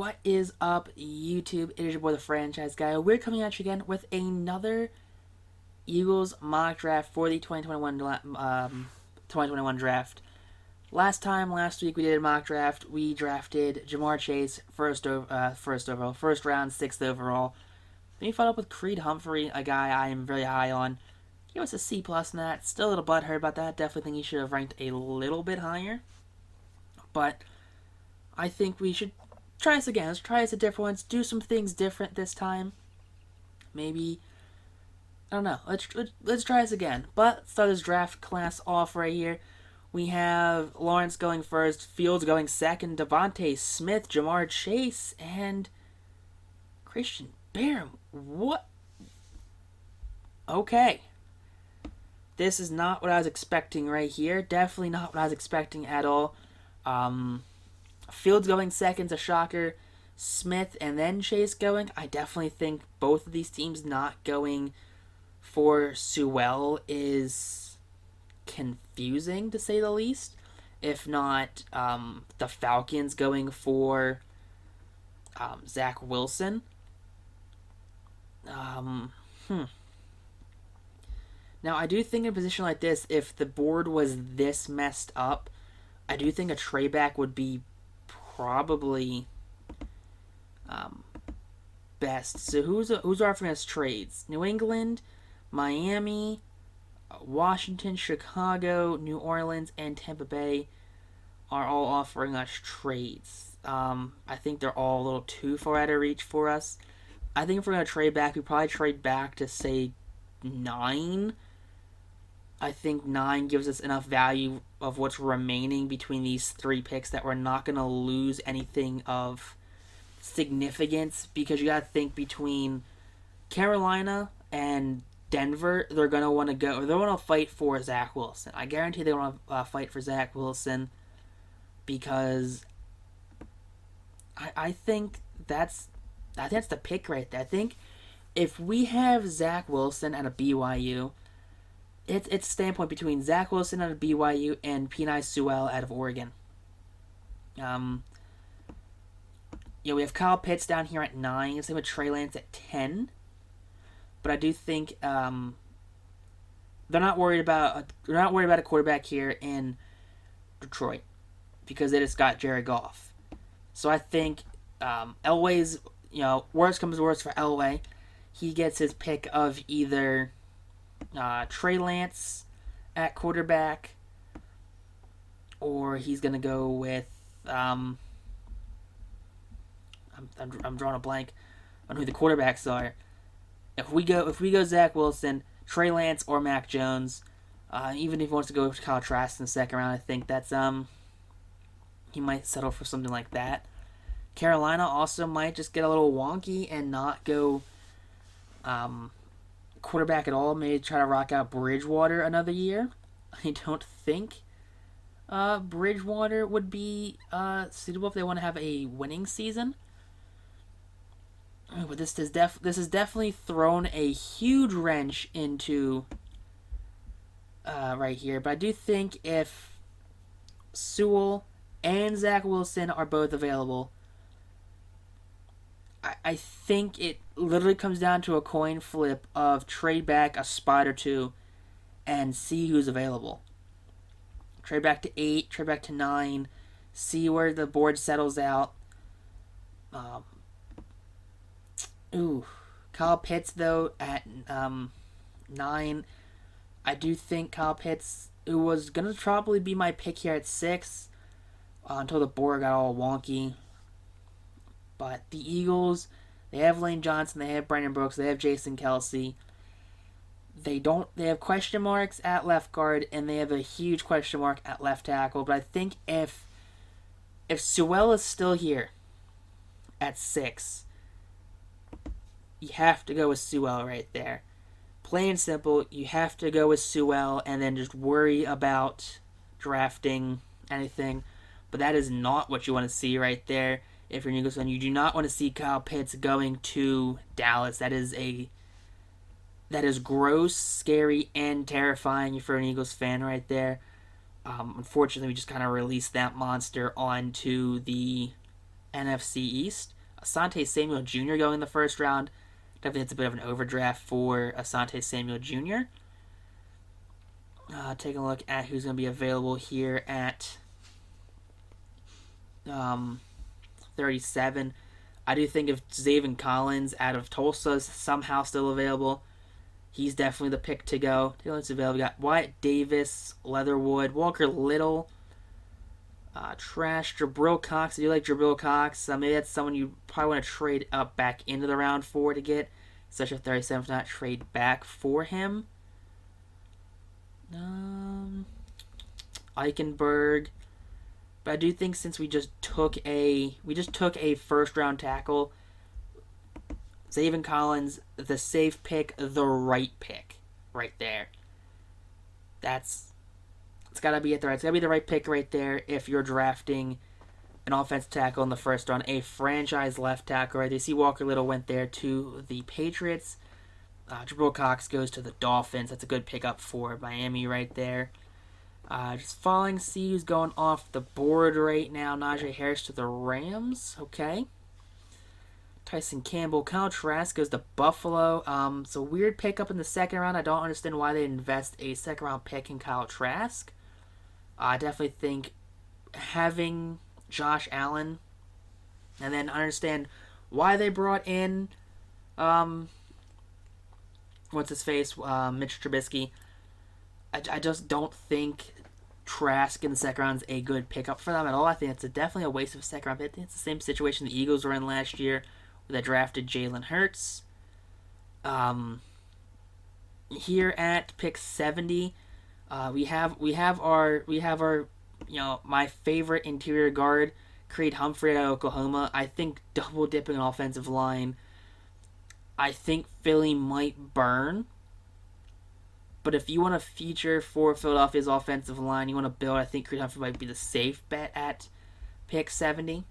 What is up, YouTube? It is your boy, the Franchise Guy. We're coming at you again with another Eagles mock draft for the 2021 draft. Last week we did a mock draft. We drafted Jamar Chase first overall, first round, sixth overall. Then we followed up with Creed Humphrey, a guy I am very high on. He was a C plus in that. Still a little butthurt about that. Definitely think he should have ranked a little bit higher. But I think we should try this again. Let's try this a different one. Let's do some things different this time. Maybe, I don't know. Let's try this again. But let's start this draft class off right here. We have Lawrence going first, Fields going second, Devontae Smith, Jamar Chase, and Christian Barham. What? Okay. This is not what I was expecting right here. Definitely not what I was expecting at all. Fields going second's a shocker. Smith and then Chase going. I definitely think both of these teams not going for Sewell is confusing, to say the least. If not, the Falcons going for Zach Wilson. Now, I do think in a position like this, if the board was this messed up, I do think a trade back would be probably best. So who's offering us trades? New England, Miami, Washington, Chicago, New Orleans, and Tampa Bay are all offering us trades. I think they're all a little too far out of reach for us. I think if we're going to trade back, we probably trade back to, say, 9. I think 9 gives us enough value of what's remaining between these 3 picks that we're not going to lose anything of significance, because you got to think between Carolina and Denver, they're going to want to go, or they want to fight for Zach Wilson. I guarantee they want to fight for Zach Wilson, because I think that's the pick right there. I think if we have Zach Wilson at a BYU, it's a standpoint between Zach Wilson out of BYU and Penei Sewell out of Oregon. We have Kyle Pitts down here at 9. Same with Trey Lance at 10. But I do think they're not worried about a quarterback here in Detroit, because they just got Jared Goff. So I think Elway's, worst comes to worst for Elway, he gets his pick of either Trey Lance at quarterback, or he's gonna go with I'm drawing a blank on who the quarterbacks are. If we go Zach Wilson, Trey Lance, or Mac Jones, even if he wants to go with Kyle Trask in the second round, I think that's he might settle for something like that. Carolina also might just get a little wonky and not go quarterback at all. Maybe try to rock out Bridgewater another year. I don't think Bridgewater would be suitable if they want to have a winning season. But this has definitely thrown a huge wrench into right here. But I do think if Sewell and Zach Wilson are both available, I think it literally comes down to a coin flip of trade back a spot or two and see who's available. Trade back to 8, trade back to 9, see where the board settles out. Kyle Pitts, though, at 9. I do think Kyle Pitts, who was going to probably be my pick here at 6 until the board got all wonky. But the Eagles, they have Lane Johnson, they have Brandon Brooks, they have Jason Kelsey. They have question marks at left guard, and they have a huge question mark at left tackle. But I think if Sewell is still here at 6, you have to go with Sewell right there. Plain and simple, you have to go with Sewell and then just worry about drafting anything. But that is not what you want to see right there. If you're an Eagles fan, you do not want to see Kyle Pitts going to Dallas. That is gross, scary, and terrifying for an Eagles fan right there. Unfortunately, we just kind of released that monster onto the NFC East. Asante Samuel Jr. going in the first round. Definitely it's a bit of an overdraft for Asante Samuel Jr. Taking a look at who's going to be available here at 37. I do think if Zaven Collins out of Tulsa is somehow still available, he's definitely the pick to go. Who's available? We got Wyatt Davis, Leatherwood, Walker Little, Trash, Jabril Cox. I do like Jabril Cox. Maybe that's someone you probably want to trade up back into the round 4 to get. Such a 37, if not trade back for him. Eichenberg. But I do think since we just took a first round tackle, Zaven Collins, the safe pick, the right pick, right there. It's gotta be it's gotta be the right pick right there if you're drafting an offensive tackle in the first round, a franchise left tackle. Right, you see Walker Little went there to the Patriots. Jabril Cox goes to the Dolphins. That's a good pickup for Miami right there. Just following, see who's going off the board right now. Najee Harris to the Rams. Okay. Tyson Campbell. Kyle Trask goes to Buffalo. It's a weird pickup in the second round. I don't understand why they invest a second round pick in Kyle Trask. I definitely think having Josh Allen, and then understand why they brought in what's his face, Mitch Trubisky. I just don't think Trask in the second round is a good pickup for them at all. I think it's definitely a waste of a second round pick. It's the same situation the Eagles were in last year, where they drafted Jalen Hurts. Here at pick 70, we have our my favorite interior guard, Creed Humphrey out of Oklahoma. I think double dipping an offensive line, I think Philly might burn. But if you want to feature for Philadelphia's offensive line, you want to build, I think Creed Humphrey might be the safe bet at pick 70.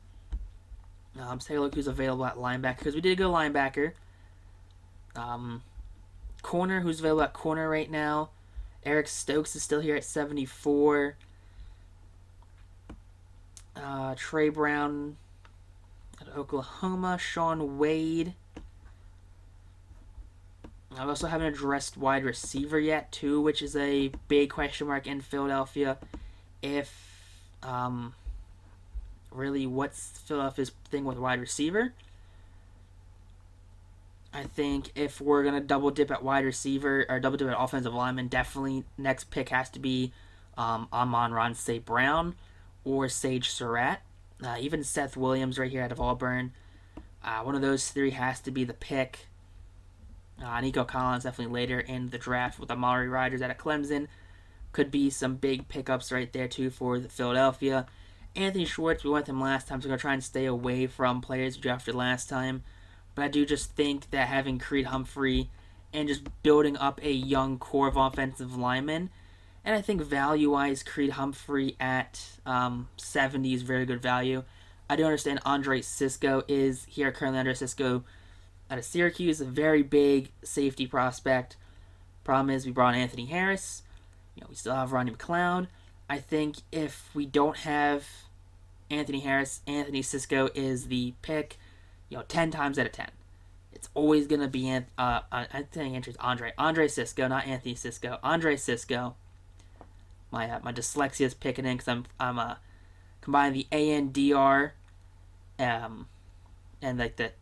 Let's take a look who's available at linebacker, because we did go linebacker. Corner, who's available at corner right now? Eric Stokes is still here at 74. Trey Brown at Oklahoma. Sean Wade. I also haven't addressed wide receiver yet, too, which is a big question mark in Philadelphia. Really, what's Philadelphia's thing with wide receiver? I think if we're going to double dip at wide receiver, or double dip at offensive lineman, definitely next pick has to be Amon-Ra St. Brown or Sage Surratt. Even Seth Williams right here out of Auburn. One of those three has to be the pick. Nico Collins definitely later in the draft with Amari Riders out of Clemson. Could be some big pickups right there too for the Philadelphia. Anthony Schwartz, we went with him last time, so we're going to try and stay away from players we drafted last time. But I do just think that having Creed Humphrey and just building up a young core of offensive linemen, and I think value-wise, Creed Humphrey at 70 is very good value. I do understand Andre Cisco is here currently. Andre Cisco out of Syracuse, a very big safety prospect. Problem is, we brought in Anthony Harris. We still have Rodney McLeod. I think if we don't have Anthony Harris, Anthony Cisco is the pick. 10 times out of 10. It's always going to be Andre Cisco, not Anthony Cisco. Andre Cisco. My dyslexia is picking in because I'm combining the ANDR and like the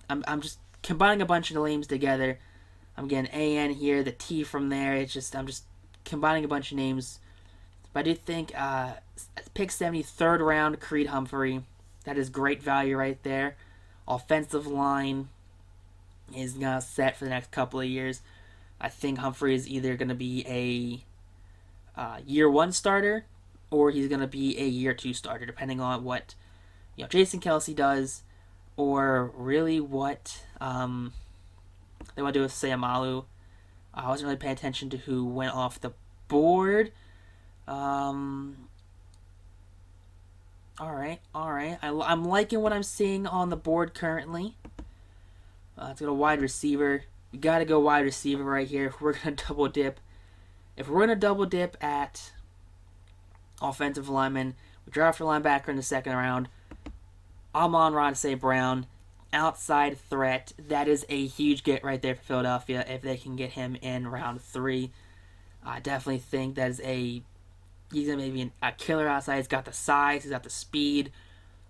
I'm just combining a bunch of names together. I'm getting AN here, the T from there. I'm just combining a bunch of names. But I do think pick 70, third round, Creed Humphrey. That is great value right there. Offensive line is going to set for the next couple of years. I think Humphrey is either going to be a year 1 starter or he's going to be a year 2 starter, depending on what Jason Kelsey does or really what they want to do with Sayamalu. I wasn't really paying attention to who went off the board. Alright. I'm liking what I'm seeing on the board currently. Let's go to wide receiver. We got to go wide receiver right here if we're going to double dip. If we're going to double dip at offensive lineman, we draft a linebacker in the second round. Amon-Ra St. Brown, outside threat. That is a huge get right there for Philadelphia if they can get him in round 3. I definitely think that is he's gonna maybe a killer outside. He's got the size, he's got the speed,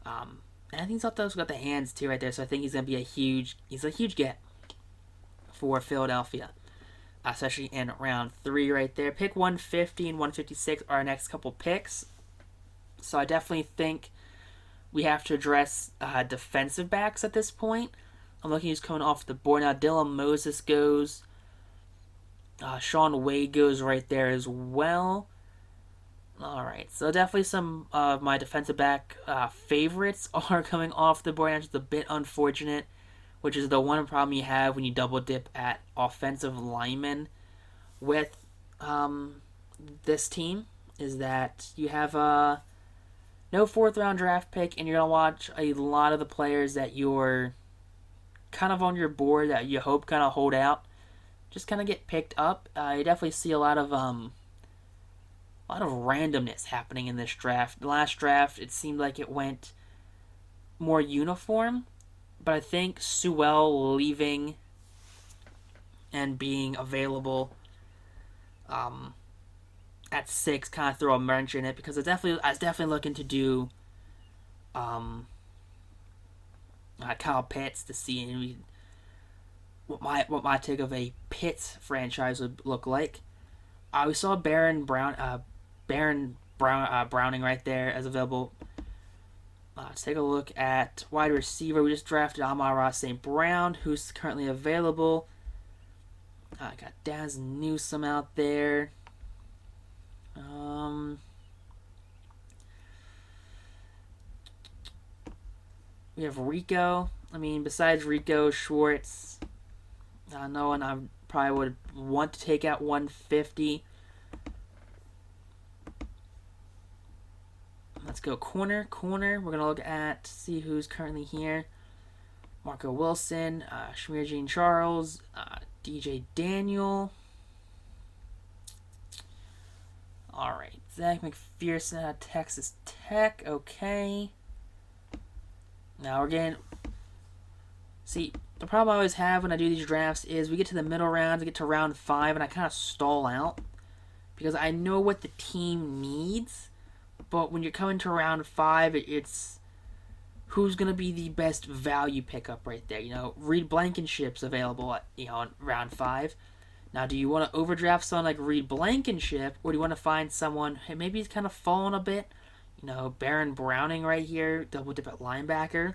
and I think he's also got the hands too right there. So I think he's gonna be he's a huge get for Philadelphia, especially in round 3 right there. Pick 150 and 156 are our next couple picks. So I definitely think we have to address defensive backs at this point. I'm looking who's coming off the board now. Dylan Moses goes. Sean Wade goes right there as well. All right, so definitely some of my defensive back favorites are coming off the board. It's just a bit unfortunate, which is the one problem you have when you double dip at offensive linemen with this team, is that you have no 4th round draft pick, and you're going to watch a lot of the players that you're kind of on your board that you hope kind of hold out just kind of get picked up. You definitely see a lot of randomness happening in this draft. The last draft, it seemed like it went more uniform, but I think Sewell leaving and being available at 6 kind of throw a wrench in it, because I was definitely looking to do Kyle Pitts to see what my take of a Pitts franchise would look like. We saw Browning right there as available. Let's take a look at wide receiver. We just drafted Amon-Ra St. Brown, who's currently available. Got Daz Newsome out there. We have Rico. I mean, besides Rico, Schwartz, no one I probably would want to take out 150. Let's go corner. We're going to look at, see who's currently here. Marco Wilson, Shamir Jean Charles, DJ Daniel. All right, Zach McPherson out of Texas Tech. Okay. Now we're getting... See, the problem I always have when I do these drafts is we get to the middle rounds, we get to round 5, and I kind of stall out. Because I know what the team needs, but when you're coming to round 5, it's who's going to be the best value pickup right there. You know, Reed Blankenship's available at, in round 5. Now, do you want to overdraft someone like Reed Blankenship, or do you want to find someone, hey, maybe he's kind of fallen a bit? You know, Baron Browning right here, double dip at linebacker.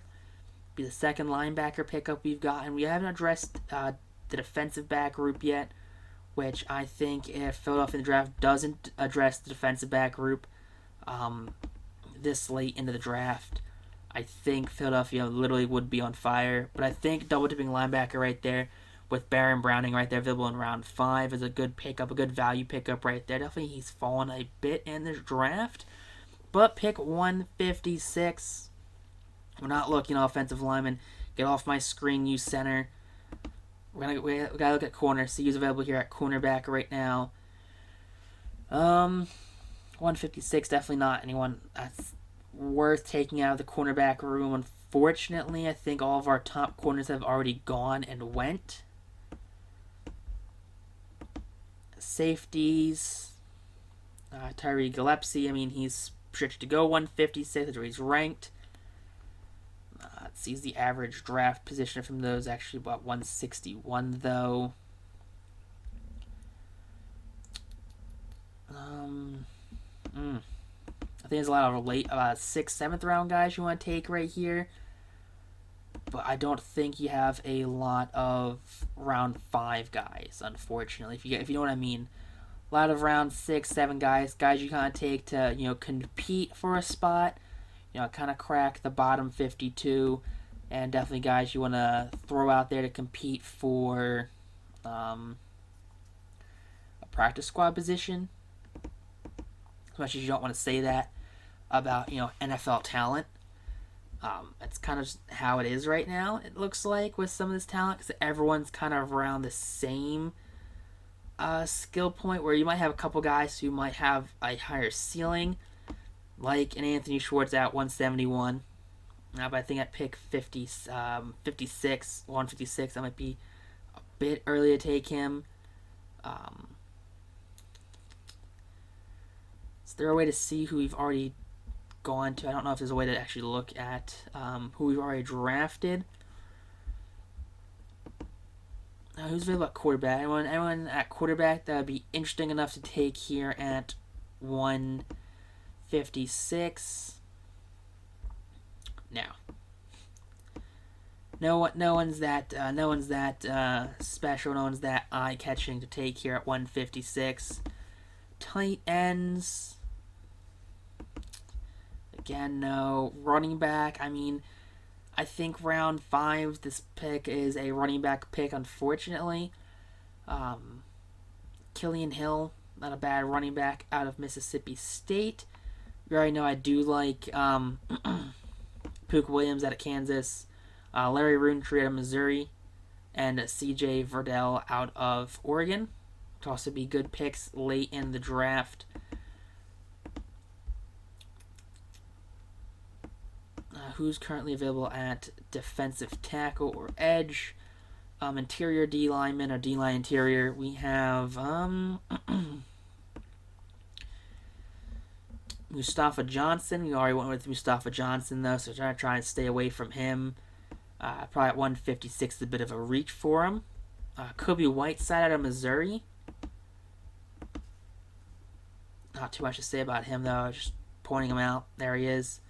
Be the second linebacker pickup we've got, and we haven't addressed the defensive back group yet, which I think if Philadelphia in the draft doesn't address the defensive back group this late into the draft, I think Philadelphia literally would be on fire. But I think double dipping linebacker right there with Baron Browning right there available in round 5 is a good pickup, a good value pickup right there. Definitely he's fallen a bit in this draft. But pick 156. We're not looking at offensive lineman. Get off my screen, use center. We gotta look at corner. See who's available here at cornerback right now. 156, definitely not anyone that's worth taking out of the cornerback room. Unfortunately, I think all of our top corners have already gone and went. Safeties. Tyree Gillespie, I mean, he's projected to go 156. That's where he's ranked. Let's see, the average draft position from those actually about 161 though. I think there's a lot of late 6th, 7th round guys you want to take right here, but I don't think you have a lot of round 5 guys, unfortunately. If you know what I mean, a lot of round 6, 7 guys you kind of take to compete for a spot. Kind of crack the bottom 52, and definitely guys you want to throw out there to compete for a practice squad position. As much as you don't want to say that about NFL talent, it's kind of just how it is right now. It looks like with some of this talent, because everyone's kind of around the same skill point, where you might have a couple guys who might have a higher ceiling, like an Anthony Schwartz at 171. But I think at pick 56, 156, that might be a bit early to take him. Is there a way to see who we've already gone to? I don't know if there's a way to actually look at who we've already drafted. Who's available at quarterback? Anyone at quarterback that would be interesting enough to take here at 156? No. No one's that special. No one's that eye-catching to take here at 156. Tight ends. Again, no. Running back. I mean, I think round 5, this pick is a running back pick, unfortunately. Killian Hill, not a bad running back out of Mississippi State. You already know I do like Pook Williams out of Kansas, Larry Roontree out of Missouri, and C.J. Verdell out of Oregon. Could also be good picks late in the draft. Who's currently available at defensive tackle or edge? Interior D lineman or D line interior. We have Mustafa Johnson. We already went with Mustafa Johnson though, so I'm trying to stay away from him. Probably at 156 is a bit of a reach for him. Kobe Whiteside out of Missouri. Not too much to say about him though. Just pointing him out. There he is.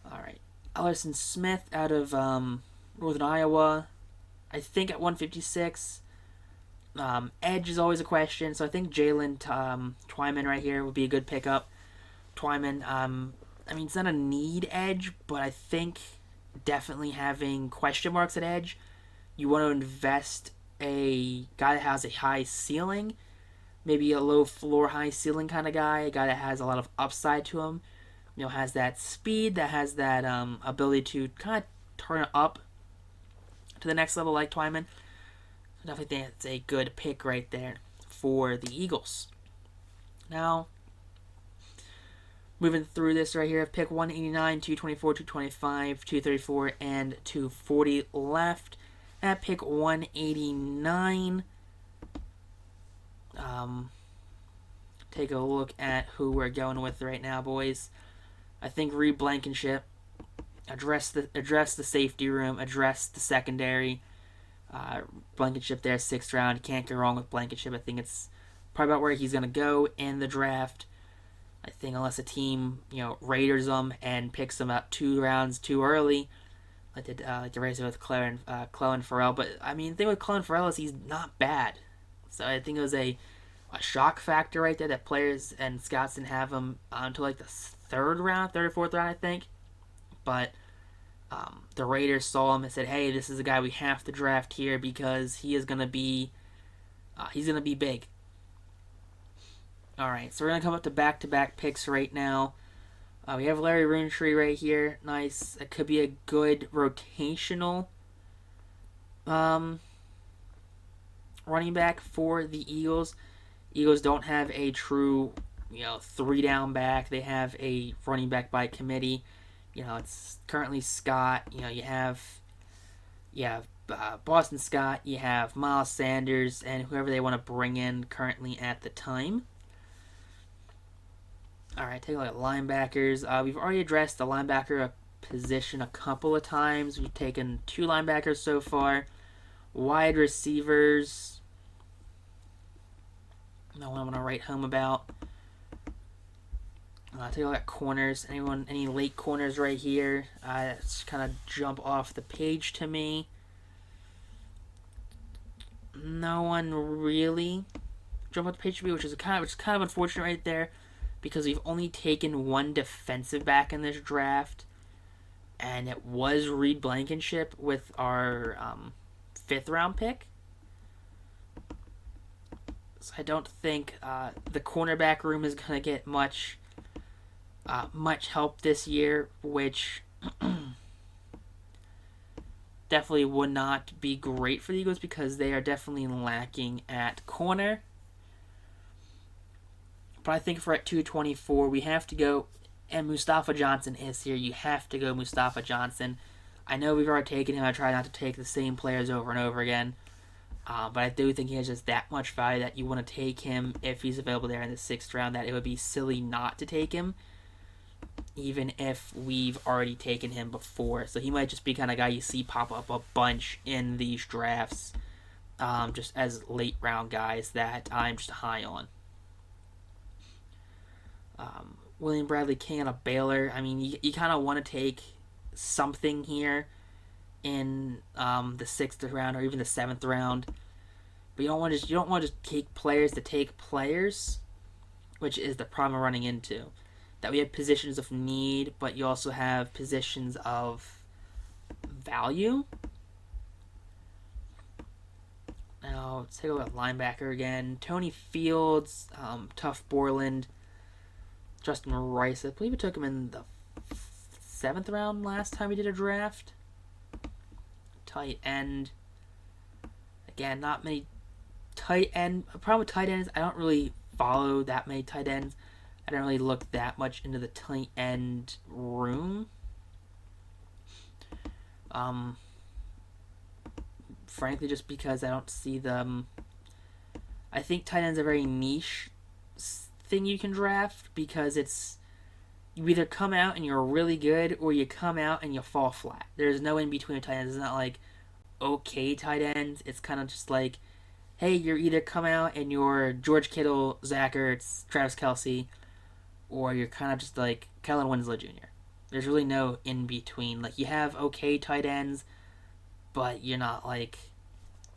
All right. Ellerson Smith out of Northern Iowa. I think at 156. Edge is always a question, so I think Jalen Twyman right here would be a good pickup. Twyman, I mean, it's not a need edge, but I think definitely having question marks at edge, you want to invest a guy that has a high ceiling, maybe a low floor, high ceiling kind of guy, a guy that has a lot of upside to him. You know, has that speed, that has that ability to kind of turn it up to the next level like Twyman. I definitely think it's a good pick right there for the Eagles. Now, moving through this right here, pick 189, 224, 225, 234, and 240 left. At pick 189, take a look at who we're going with right now, boys. I think Reed Blankenship, address the safety room, address the secondary. Blankenship there, 6th round. Can't go wrong with Blankenship. I think it's probably about where he's going to go in the draft. I think unless a team, raiders him and picks him up 2 rounds too early, like the Raiders with Clelin Ferrell. But, I mean, the thing with Clelin Ferrell is he's not bad. So I think it was a shock factor right there that players and scouts didn't have him until like the 3rd or 4th round, I think. But the Raiders saw him and said, "Hey, this is a guy we have to draft here because he is gonna be, big." All right, so we're gonna come up to back-to-back picks right now. We have Larry Roontree right here. Nice. It could be a good rotational running back for the Eagles. Eagles don't have a true 3-down back. They have a running back by committee. It's currently Scott. You have Boston Scott. You have Miles Sanders and whoever they want to bring in currently at the time. All right, take a look at linebackers. We've already addressed the linebacker position a couple of times. We've taken 2 linebackers so far. Wide receivers, no one I want to write home about. Take a look at corners. Any late corners right here? Just kind of jump off the page to me. No one really jump off the page to me, which is kind of unfortunate right there, because we've only taken 1 defensive back in this draft, and it was Reed Blankenship with our 5th round pick. So I don't think the cornerback room is going to get much help this year, which definitely would not be great for the Eagles because they are definitely lacking at corner. But I think for at 224, we have to go and Mustafa Johnson is here. You have to go Mustafa Johnson. I know we've already taken him. I try not to take the same players over and over again. But I do think he has just that much value that you want to take him if he's available there in the 6th round, that it would be silly not to take him, even if we've already taken him before. So he might just be kind of guy you see pop up a bunch in these drafts, just as late round guys that I'm just high on. William Bradley King out of Baylor. I mean, you kind of want to take something here in the 6th round or even the 7th round, but you don't want to just take players to take players, which is the problem we're running into. That we have positions of need, but you also have positions of value. Now let's take a look at linebacker again. Tony Fields, Tough Borland, Justin Rice. I believe we took him in the 7th round last time we did a draft. Tight end. Again, not many tight end. The problem with tight ends, I don't really follow that many tight ends. I don't really look that much into the tight end room. Frankly, just because I don't see them. I think tight ends are a very niche thing you can draft, because it's you either come out and you're really good or you come out and you fall flat. There's no in between tight ends. It's not like okay tight ends. It's kind of just like, hey, you're either come out and you're George Kittle, Zach Ertz, Travis Kelce, or you're kind of just like Kellen Winslow Jr. There's really no in between. Like, you have okay tight ends, but you're not like,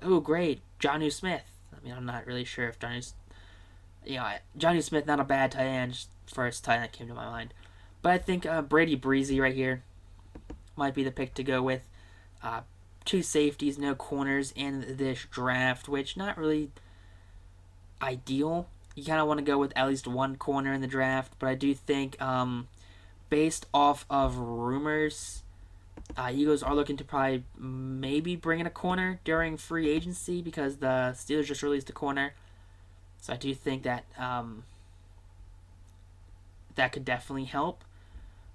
oh great, Jonnu Smith. I mean, I'm not really sure if Jonnu Smith, not a bad tight end, just first tight end that came to my mind. But I think Brady Breezy right here might be the pick to go with. 2 safeties, no corners in this draft, which not really ideal. You kind of want to go with at least 1 corner in the draft, but I do think based off of rumors, Eagles are looking to probably maybe bring in a corner during free agency, because the Steelers just released a corner. So I do think that that could definitely help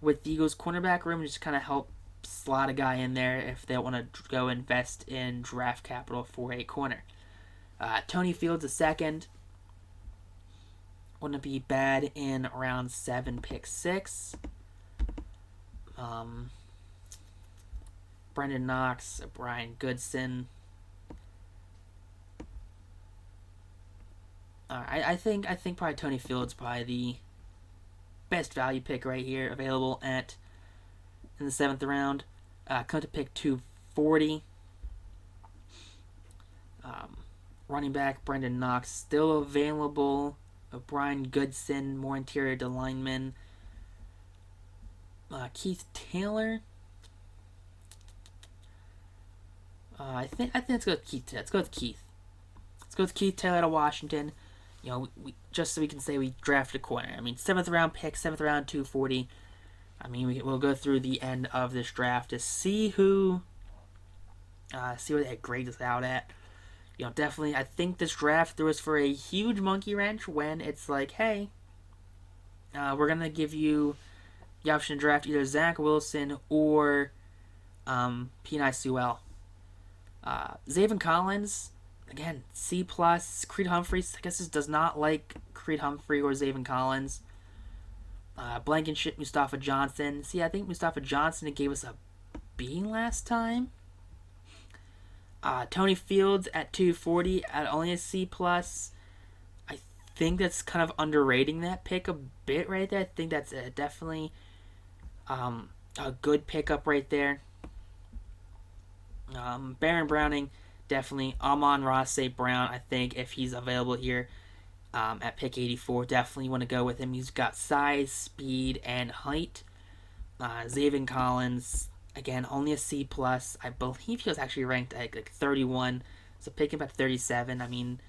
with the Eagles' cornerback room, just kind of help slot a guy in there if they want to go invest in draft capital for a corner. Tony Fields a second. Wouldn't be bad in round 7, pick 6. Brendan Knox, Brian Goodson. I think probably Tony Fields probably the best value pick right here available in the 7th round. Come to pick 240. Running back Brendan Knox still available. Brian Goodson, more interior to lineman. Keith Taylor. I think let's go with Keith. Let's go with Keith Taylor out of Washington. We just so we can say we drafted a corner. I mean, 7th round pick, 7th round, 240. I mean, we'll go through the end of this draft to see where that grade is out at. Definitely, I think this draft threw us for a huge monkey wrench when it's like, hey, we're going to give you the option to draft either Zach Wilson or Penei Sewell. Zaven Collins, again, C+. Creed Humphreys, I guess this does not like Creed Humphrey or Zaven Collins. Blankenship, Mustafa Johnson. See, I think Mustafa Johnson gave us a B last time. Tony Fields at 240 at only a C+. I think that's kind of underrating that pick a bit right there. I think that's definitely a good pickup right there. Baron Browning, definitely. Amon-Ra St. Brown, I think if he's available here at pick 84, definitely want to go with him. He's got size, speed, and height. Zaven Collins, again, only a C+. I believe he was actually ranked at like 31, so pick him at 37. I mean,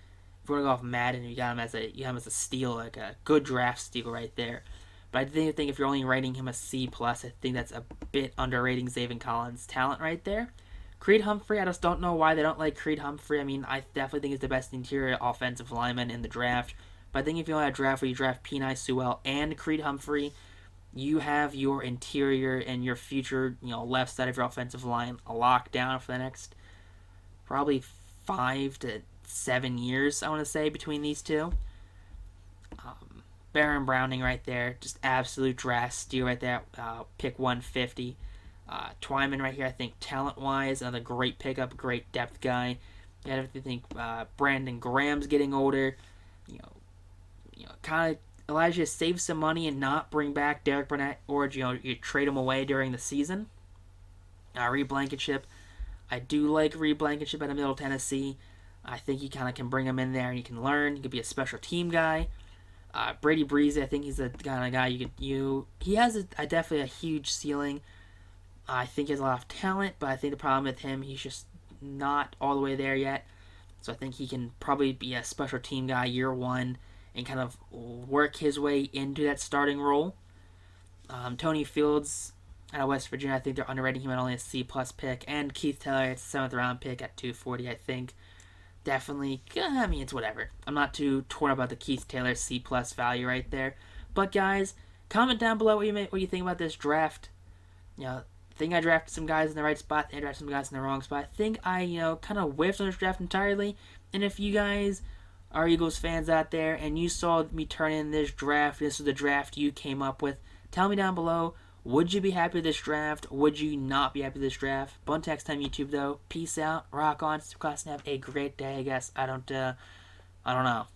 if we're going to go off Madden, you got him as a steal, like a good draft steal right there. But I think if you're only rating him a C+, I think that's a bit underrating Zaven Collins' talent right there. Creed Humphrey, I just don't know why they don't like Creed Humphrey. I mean, I definitely think he's the best interior offensive lineman in the draft. But I think if you want a draft where you draft Penei Sewell and Creed Humphrey, you have your interior and your future, left side of your offensive line locked down for the next probably 5 to 7 years, I want to say, between these two. Baron Browning right there, just absolute draft steal right there, pick 150. Twyman right here, I think talent-wise, another great pickup, great depth guy. I think Brandon Graham's getting older. Kind of allows you to save some money and not bring back Derek Barnett, or you trade him away during the season. Reed Blankenship, I do like Reed Blankenship out of Middle Tennessee. I think you kind of can bring him in there and you can learn. He could be a special team guy. Brady Breeze, I think he's the kind of guy he has definitely a huge ceiling. I think he has a lot of talent, but I think the problem with him, he's just not all the way there yet. So I think he can probably be a special team guy year one and kind of work his way into that starting role. Tony Fields out of West Virginia, I think they're underrating him at only a C-plus pick. And Keith Taylor, it's a 7th round pick at 240, I think. Definitely, I mean, it's whatever. I'm not too torn about the Keith Taylor C-plus value right there. But guys, comment down below what you think about this draft. I think I drafted some guys in the right spot. I drafted some guys in the wrong spot. I think I, kind of whiffed on this draft entirely. And if you guys are Eagles fans out there and you saw me turn in this draft, this was the draft you came up with, tell me down below. Would you be happy with this draft? Would you not be happy with this draft? But until next time, YouTube, though, peace out, rock on, class, and have a great day, I guess. I don't know.